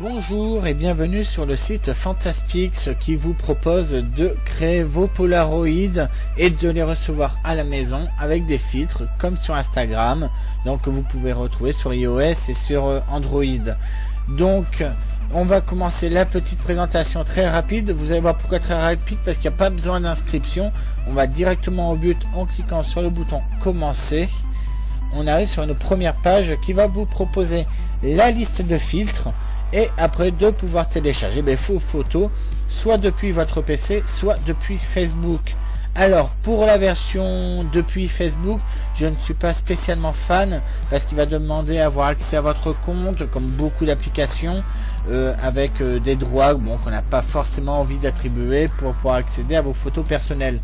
Bonjour et bienvenue sur le site Fantaspix qui vous propose de créer vos Polaroids et de les recevoir à la maison avec des filtres comme sur Instagram, donc que vous pouvez retrouver sur iOS et sur Android. Donc on va commencer la petite présentation très rapide. Vous allez voir pourquoi très rapide, parce qu'il n'y a pas besoin d'inscription. On va directement au but en cliquant sur le bouton commencer. On arrive sur une première page qui va vous proposer la liste de filtres et après de pouvoir télécharger vos photos soit depuis votre PC soit depuis Facebook. Alors pour la version depuis Facebook, je ne suis pas spécialement fan parce qu'il va demander à avoir accès à votre compte comme beaucoup d'applications avec des droits qu'on n'a pas forcément envie d'attribuer pour pouvoir accéder à vos photos personnelles.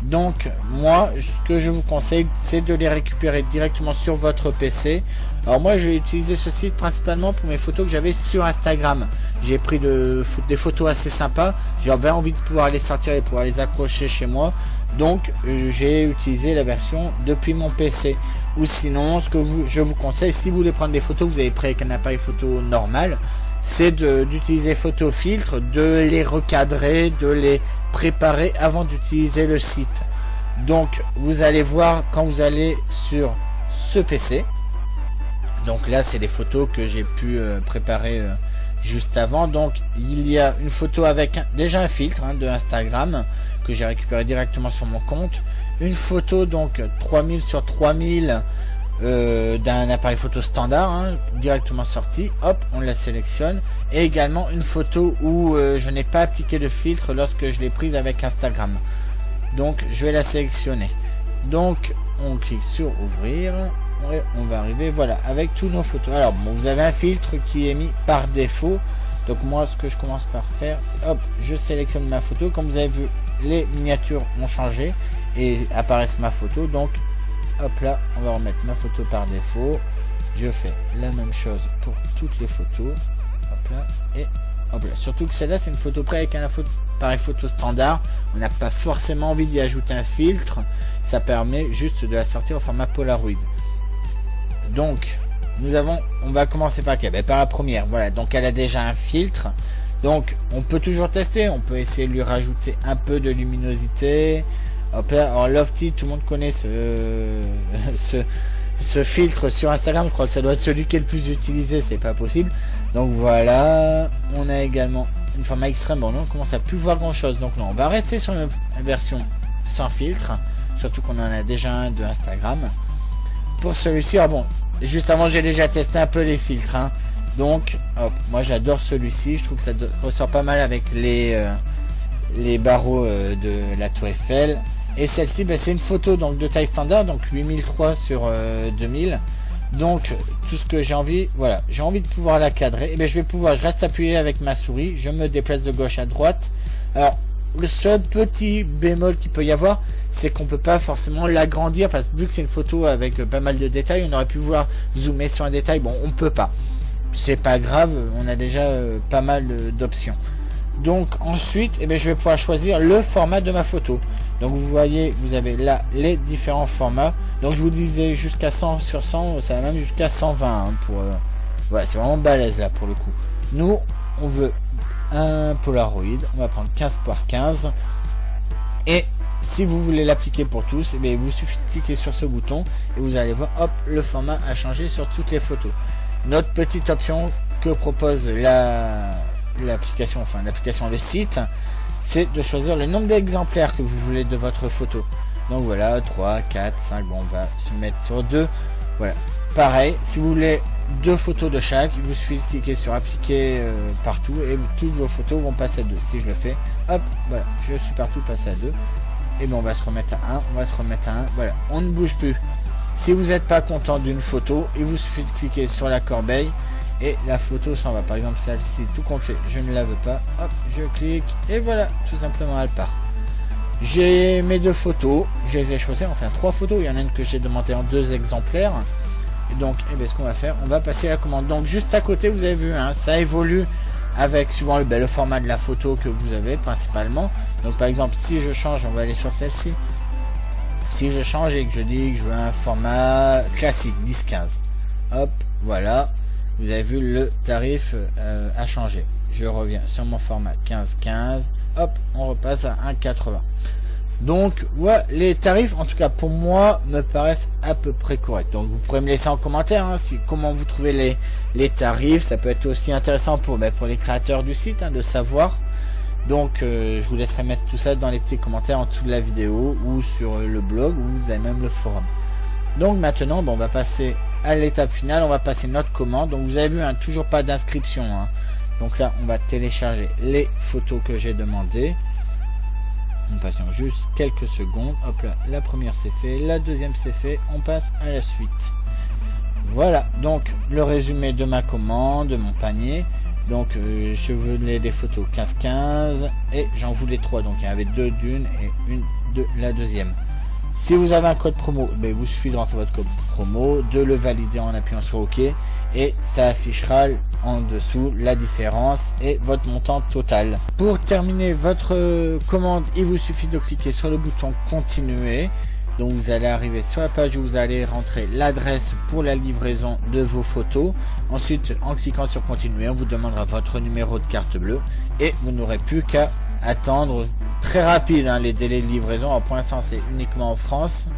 Donc moi ce que je vous conseille, c'est de les récupérer directement sur votre PC. Alors moi j'ai utilisé ce site principalement pour mes photos que j'avais sur Instagram. J'ai pris des photos assez sympas, j'avais envie de pouvoir les sortir et pouvoir les accrocher chez moi. Donc j'ai utilisé la version depuis mon PC. Ou sinon ce que je vous conseille, si vous voulez prendre des photos, vous avez pris avec un appareil photo normal, c'est d'utiliser photo filtre, de les recadrer, de les préparer avant d'utiliser le site. Donc vous allez voir quand vous allez sur ce PC. Donc là c'est les photos que j'ai pu préparer juste avant. Donc il y a une photo avec déjà un filtre de Instagram que j'ai récupéré directement sur mon compte. Une photo donc 3000 sur 3000 d'un appareil photo standard directement sorti. Hop, on la sélectionne. Et également une photo où je n'ai pas appliqué de filtre lorsque je l'ai prise avec Instagram. Donc je vais la sélectionner. Donc on clique sur ouvrir. Et on va arriver voilà avec tous nos photos. Alors bon, vous avez un filtre qui est mis par défaut. Donc moi ce que je commence par faire, c'est hop, je sélectionne ma photo. Comme vous avez vu, les miniatures ont changé et apparaissent ma photo. Donc hop là, on va remettre ma photo par défaut. Je fais la même chose pour toutes les photos. Hop là et hop là. Surtout que celle-là c'est une photo près avec un appareil photo standard. On n'a pas forcément envie d'y ajouter un filtre. Ça permet juste de la sortir au format Polaroid. Donc on va commencer par quoi? Par la première. Voilà, donc elle a déjà un filtre. Donc on peut toujours tester. On peut essayer de lui rajouter un peu de luminosité. Hop là, alors Lofty, tout le monde connaît ce filtre sur Instagram. Je crois que ça doit être celui qui est le plus utilisé. C'est pas possible. Donc voilà, on a également une format extrême. Bon, on commence à plus voir grand chose. Donc non, on va rester sur une version sans filtre. Surtout qu'on en a déjà un de Instagram. Pour celui-ci, alors bon, juste avant j'ai déjà testé un peu les filtres. Donc hop, moi j'adore celui-ci. Je trouve que ça ressort pas mal avec les barreaux de la tour Eiffel. Et celle-ci, c'est une photo donc de taille standard, donc 8003 sur 2000. Donc tout ce que j'ai envie, voilà, j'ai envie de pouvoir la cadrer. Et je reste appuyé avec ma souris, je me déplace de gauche à droite. Alors le seul petit bémol qu'il peut y avoir, c'est qu'on peut pas forcément l'agrandir, parce que vu que c'est une photo avec pas mal de détails, on aurait pu vouloir zoomer sur un détail. Bon, on peut pas. C'est pas grave, on a déjà pas mal d'options. Donc ensuite, je vais pouvoir choisir le format de ma photo. Donc vous voyez, vous avez là les différents formats. Donc je vous disais jusqu'à 100 sur 100, ça va même jusqu'à 120 pour voilà, c'est vraiment balèze là pour le coup. Nous, on veut un Polaroid, on va prendre 15 par 15. Et si vous voulez l'appliquer pour tous, vous suffit de cliquer sur ce bouton et vous allez voir, hop, le format a changé sur toutes les photos. Notre petite option que propose l'application, le site, c'est de choisir le nombre d'exemplaires que vous voulez de votre photo. Donc voilà, 3, 4, 5, bon, on va se mettre sur 2. Voilà, pareil, si vous voulez 2 photos de chaque, il vous suffit de cliquer sur appliquer partout et toutes vos photos vont passer à 2. Si je le fais, hop, voilà, je suis partout passé à 2. Et on va se remettre à 1, on va se remettre à 1, voilà, on ne bouge plus. Si vous n'êtes pas content d'une photo, il vous suffit de cliquer sur la corbeille et la photo s'en va. Par exemple celle-ci, tout compte fait, je ne la veux pas, hop, je clique et voilà, tout simplement elle part. J'ai mes 2 photos, je les ai choisies, enfin 3 photos, il y en a une que j'ai demandé en 2 exemplaires. Et donc ce qu'on va faire, on va passer la commande. Donc juste à côté, vous avez vu, ça évolue avec suivant le format de la photo que vous avez principalement. Donc par exemple, si je change, on va aller sur celle-ci. Si je change et que je dis que je veux un format classique 10-15, hop, voilà. vous avez vu le tarif a changé. Je reviens sur mon format 15-15, hop, on repasse à 1,80. Donc ouais, les tarifs en tout cas pour moi me paraissent à peu près corrects. Donc vous pourrez me laisser en commentaire comment vous trouvez les tarifs. Ça peut être aussi intéressant pour les créateurs du site de savoir. Donc je vous laisserai mettre tout ça dans les petits commentaires en dessous de la vidéo ou sur le blog, ou vous avez même le forum. Donc maintenant on va passer à l'étape finale, on va passer notre commande. Donc vous avez vu toujours pas d'inscription. Donc là on va télécharger les photos que j'ai demandées. On patiente juste quelques secondes. Hop là, la première c'est fait, la deuxième c'est fait, on passe à la suite. Voilà, donc le résumé de ma commande, de mon panier. Donc je voulais des photos 15-15 et j'en voulais 3. Donc il y avait 2 d'une et une de la deuxième. Si vous avez un code promo, il vous suffit de rentrer votre code promo, de le valider en appuyant sur OK et ça affichera en dessous la différence et votre montant total. Pour terminer votre commande, il vous suffit de cliquer sur le bouton continuer. Donc vous allez arriver sur la page où vous allez rentrer l'adresse pour la livraison de vos photos. Ensuite, en cliquant sur continuer, on vous demandera votre numéro de carte bleue et vous n'aurez plus qu'à attendre. Très rapide les délais de livraison. Alors pour l'instant c'est uniquement en France.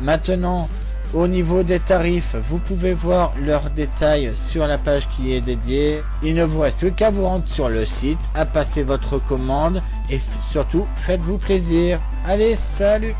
Maintenant au niveau des tarifs, vous pouvez voir leurs détails sur la page qui est dédiée. Il ne vous reste plus qu'à vous rendre sur le site, à passer votre commande et surtout faites-vous plaisir. Allez, salut!